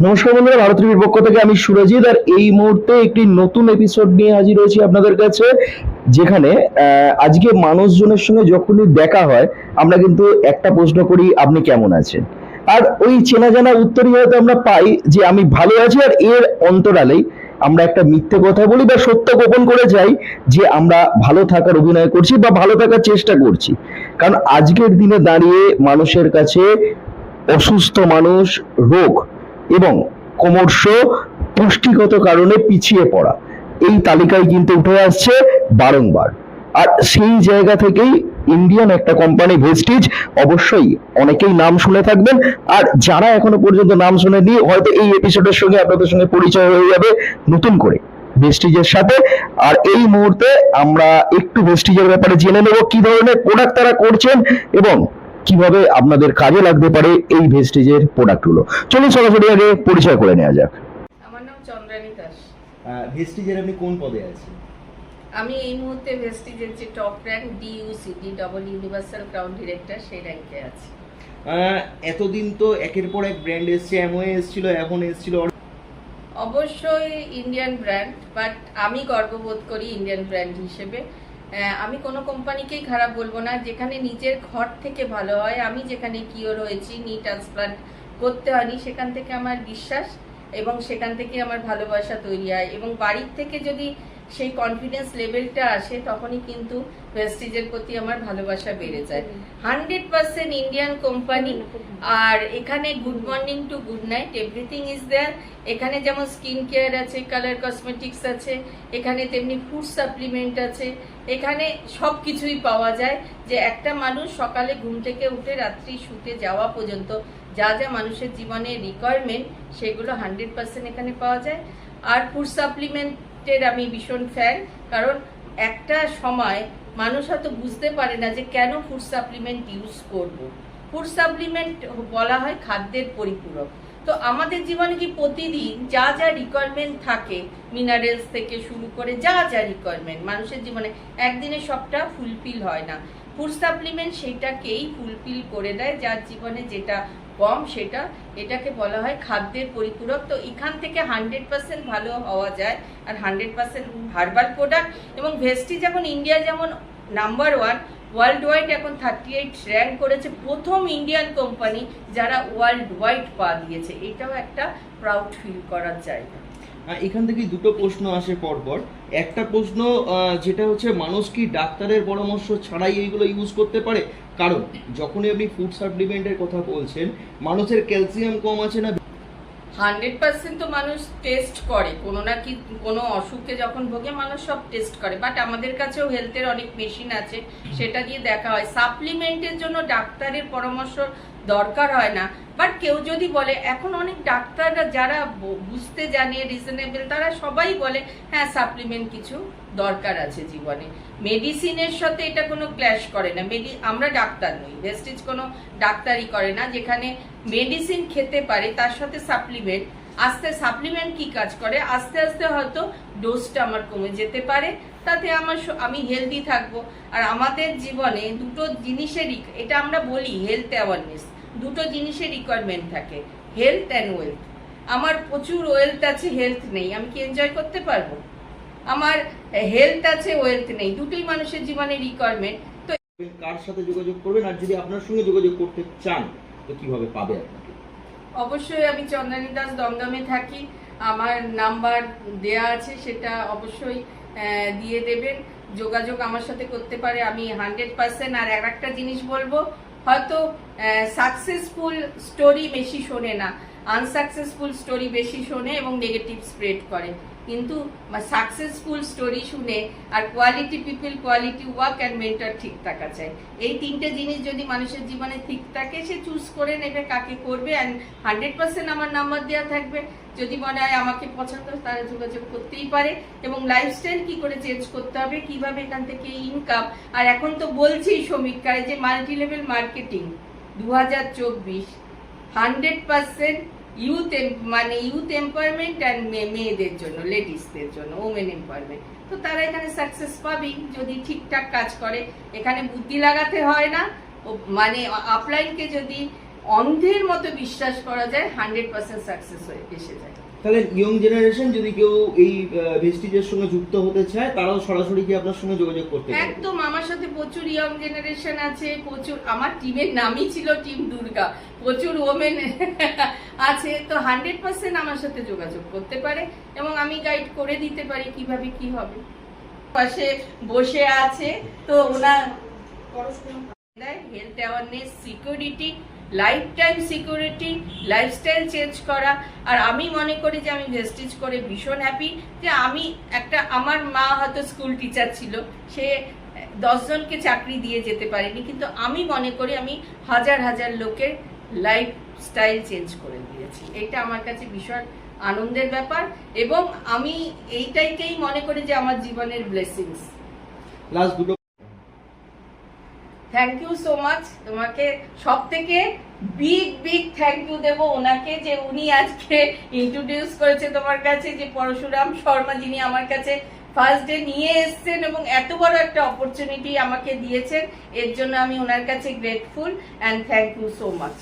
নমস্কার বন্ধুরা, ভারত টিভির পক্ষ থেকে আমি সুরজিৎ। আর এই মুহূর্তে একটি নতুন এপিসোড নিয়ে হাজির হয়েছি আপনাদের কাছে, যেখানে আজকে মানুষজনের সঙ্গে যখনই দেখা হয় আমরা কিন্তু একটা প্রশ্ন করি, আপনি কেমন আছেন? আর ওই চেনা জানা উত্তরই হয়তো আমরা পাই যে আমি ভালো আছি। আর এর অন্তরালেই আমরা একটা মিথ্যে কথা বলি বা সত্য গোপন করে যাই যে আমরা ভালো থাকার অভিনয় করছি বা ভালো থাকার চেষ্টা করছি। কারণ আজকের দিনে দাঁড়িয়ে মানুষের কাছে অসুস্থ মানুষ, রোগ এবং ক্রমশ পুষ্টিগত কারণে পিছিয়ে পড়া, এই তালিকায় কিন্তু উঠে আসছে বারংবার। আর সেই জায়গা থেকেই ইন্ডিয়ান একটা কোম্পানি ভেস্টিজ, অবশ্যই অনেকেই নাম শুনে থাকবেন। আর যারা এখনো পর্যন্ত নাম শুনেনি, হয়তো এই এপিসোডের সঙ্গে আপনাদের সঙ্গে পরিচয় হয়ে যাবে নতুন করে ভেস্টিজের সাথে। আর এই মুহূর্তে আমরা একটু ভেস্টিজের ব্যাপারে জেনে নেব, কি ধরনের প্রোডাক্ট তারা করছেন এবং কিভাবে আপনাদের কাজে লাগতে পারে এই ভেস্টিজের প্রোডাক্টগুলো। চলুন সরাসরি আগে পরিচয় করে নেওয়া যাক। আমার নাম চন্দ্রানী দাস। ভেস্টিজের আপনি কোন পদে আছেন? আমি এই মুহূর্তে ভেস্টিজের যে top rank ডিইউসি double universal crown director সেই র্যাঙ্কে আছি। এতদিন তো একের পর এক ব্র্যান্ড এসছে, অ্যামওয়ে এসেছিল, এখন এসেছিল। অবশ্যই ইন্ডিয়ান ব্র্যান্ড, বাট আমি গর্ববোধ করি ইন্ডিয়ান ব্র্যান্ড হিসেবে। আমি কোনো কোম্পানিকেই খারাপ বলবো না, যেখানে নিজের ঘর থেকে ভালো হয়। আমি যেখানে কিওর হয়েছি, নি ট্রান্সপ্লান্ট করতে হয়নি, সেখান থেকে আমার বিশ্বাস এবং সেখান থেকে আমার ভালোবাসা তৈরি হয়। এবং বাড়ির থেকে যদি সেই কনফিডেন্স লেভেলটা আসে, তখনই কিন্তু ভেস্টিজের প্রতি আমার ভালোবাসা বেড়ে যায়। 100% ইন্ডিয়ান কোম্পানি। আর এখানে good morning to good night everything is there. এখানে যেমন স্কিন কেয়ার আছে, কালার কসমেটিক্স আছে, এখানে তেমনি ফুড সাপ্লিমেন্ট আছে, এখানে সব কিছুই পাওয়া যায়। যে একটা মানুষ সকালে ঘুম থেকে উঠে রাত্রি শুতে যাওয়া পর্যন্ত যা যা মানুষের জীবনে রিকোয়ারমেন্ট, সেগুলো 100% এখানে পাওয়া যায়। আর ফুড সাপ্লিমেন্টের আমি ভীষণ ফ্যান, কারণ একটা সময় মানুষ হয়তো বুঝতে পারে না যে কেন ফুড সাপ্লিমেন্ট ইউজ করব। ফুড সাপ্লিমেন্ট বলা হয় খাদ্যের পরিপূরক। তো আমাদের জীবনে কি প্রতিদিন যা যা রিকোয়ারমেন্ট থাকে, মিনারেলস থেকে শুরু করে যা যা রিকোয়ারমেন্ট মানুষের জীবনে, একদিনে সবটা ফুলফিল হয় না। ফুড সাপ্লিমেন্ট সেটাকেই ফুলফিল করে দেয়, যার জীবনে যেটা কম সেটা, এটাকে বলা হয় খাদ্যের পরিপূরক। তো এখান থেকে 100% ভালো হওয়া যায়। আর 100% হার্বাল প্রোডাক্ট। এবং ভেস্টিজ এখন ইন্ডিয়া যেমন নাম্বার 1, ওয়ার্ল্ড ওয়াইড এখন 38 র্যাঙ্ক করেছে, প্রথম ইন্ডিয়ান কোম্পানি যারা ওয়ার্ল্ড ওয়াইড পা দিয়েছে। এটাও একটা প্রাউড ফিল করার জায়গা। এখান থেকে দুটো প্রশ্ন আসে পরপর। একটা প্রশ্ন যেটা হচ্ছে, মানুষ কি ডাক্তারের পরামর্শ ছাড়াই এইগুলো ইউজ করতে পারে? কারণ যখনই আপনি ফুড সাপ্লিমেন্টের কথা বলছেন, মানুষের ক্যালসিয়াম কম আছে না, 100% তো মানুষ টেস্ট করে, কোনো না কি কোনো অসুখে যখন ভোগে মানুষ সব টেস্ট করে। বাট আমাদের কাছেও হেলথের অনেক মেশিন আছে, সেটা দিয়ে দেখা হয়। সাপ্লিমেন্টের জন্য ডাক্তারের পরামর্শ দরকার হয় না। বাট কেউ যদি বলে, এখন অনেক ডাক্তাররা যারা বুঝতে জানে, রিজনেবল, তারা সবাই বলে হ্যাঁ সাপ্লিমেন্ট কিছু দরকার আছে জীবনে। মেডিসিনের সাথে এটা কোনো ক্ল্যাশ করে না। আমরা ডাক্তার নই, ভেস্টিজ কোনো ডাক্তারই করে না। যেখানে মেডিসিন খেতে পারে তার সাথে সাপ্লিমেন্ট, সাপ্লিমেন্ট কি কাজ করে, আস্তে আস্তে হয়তো ডোজটা আমার কমে যেতে পারে, তাতে আমি হেলদি থাকবো। আর আমাদের জীবনে দুটো জিনিসেরই, এটা আমরা বলি হেলথ অ্যাওয়ারনেস, দুটো জিনিসের রিকোয়ারমেন্ট থাকে, হেলথ অ্যান্ড ওয়েলথ। আমার প্রচুর ওয়েলথ আছে, হেলথ নেই, আমি কি এনজয় করতে পারবো? আমার হেলথ আছে, ওয়েলথ নেই, দুটোই মানুষের জীবনে রিকোয়ারমেন্ট। তো কার সাথে যোগাযোগ করবেন? আর যদি আপনার সঙ্গে যোগাযোগ করতে চান তো কিভাবে পাবে আপনাকে? অবশ্যই আমি চন্দ্রানী দাস, দমদমে থাকি। আমার নাম্বার দেয়া আছে, সেটা অবশ্যই দিয়ে দেবেন। যোগাযোগ আমার সাথে করতে পারে, আমি 100%। আর একটা জিনিস বলবো, হয়তো সাকসেসফুল স্টোরি বেশি শোনে না, আনসাকসেসফুল স্টোরি বেশি শোনে এবং নেগেটিভ স্প্রেড করে। কিন্তু সাকসেসফুল স্টোরি শুনে আর quality people, quality work and mentor ঠিক থাকা চাই। এই তিনটে জিনিস যদি মানুষের জীবনে ঠিক থাকে, সে চুজ করে নেবে কাকে করবে। অ্যান্ড 100% আমার নাম্বার দেওয়া থাকবে। যদি মনে হয় আমাকে পছন্দ, তারা যোগাযোগ করতেই পারে। এবং লাইফস্টাইল কি করে চেঞ্জ করতে হবে, কিভাবে এখান থেকে ইনকাম। আর এখন তো বলছি সমীক্ষায় যে মাল্টি লেভেল মার্কেটিং 2024 100% ইউথ, মানে ইউথ এম্পাওয়ারমেন্ট অ্যান্ড মেয়েদের জন্য, লেডিসদের জন্য, ওমেন এম্পাওয়ারমেন্ট। তো তারা এখানে সাকসেস পাবেই যদি ঠিকঠাক কাজ করে। এখানে বুদ্ধি লাগাতে হয় না, মানে আপলাইনকে যদি অন্ধের মতো বিশ্বাস করা যায় 100% সাকসেস হয়ে এসে যায়। তাহলে ইয়ং জেনারেশন যদি কেউ এই ভেস্টিজের সঙ্গে যুক্ত হতে চায় তারাও সরাসরি কি আপনার সঙ্গে যোগাযোগ করতে পারে? একদম, আমার সাথে প্রচুর ইয়ং জেনারেশন আছে, প্রচুর, আমার টিমের নামই ছিল টিম দুর্গা, প্রচুর ওমেন আছে, তো 100% আমার সাথে যোগাযোগ করতে পারে এবং আমি গাইড করে দিতে পারি কিভাবে কি হবে। পাশে বসে আছে, তো ওনার health awareness, security, life time security, lifestyle change করা। আর আমি মনে করি যে আমি ভেস্টিজ করে ভীষণ হ্যাপি যে আমি একটা, আমার মা হয়তো স্কুল টিচার ছিল, সে 10 জনকে চাকরি দিয়ে যেতে পারেনি, কিন্তু আমি মনে করি আমি হাজার হাজার লোকের লাইফস্টাইল চেঞ্জ করে দিয়েছি। এটা আমার কাছে ভীষণ আনন্দের ব্যাপার এবং আমি এইটাইকেই মনে করি যে আমার জীবনের ব্লেসিংস। লাস্ট দুটো থ্যাংক ইউ সো মাচ, তোমাকে সব থেকে বিগ থ্যাংক ইউ দেবো ওনাকে, যে উনি আজকে ইন্ট্রোডিউস করেছে তোমার কাছে, যে পরশুরাম শর্মা, যিনি আমার কাছে ফার্স্ট ডে নিয়ে এসেছেন এবং এত বড় একটা অপরচুনিটি আমাকে দিয়েছেন, এর জন্য আমি ওনার কাছে grateful and thank you so much.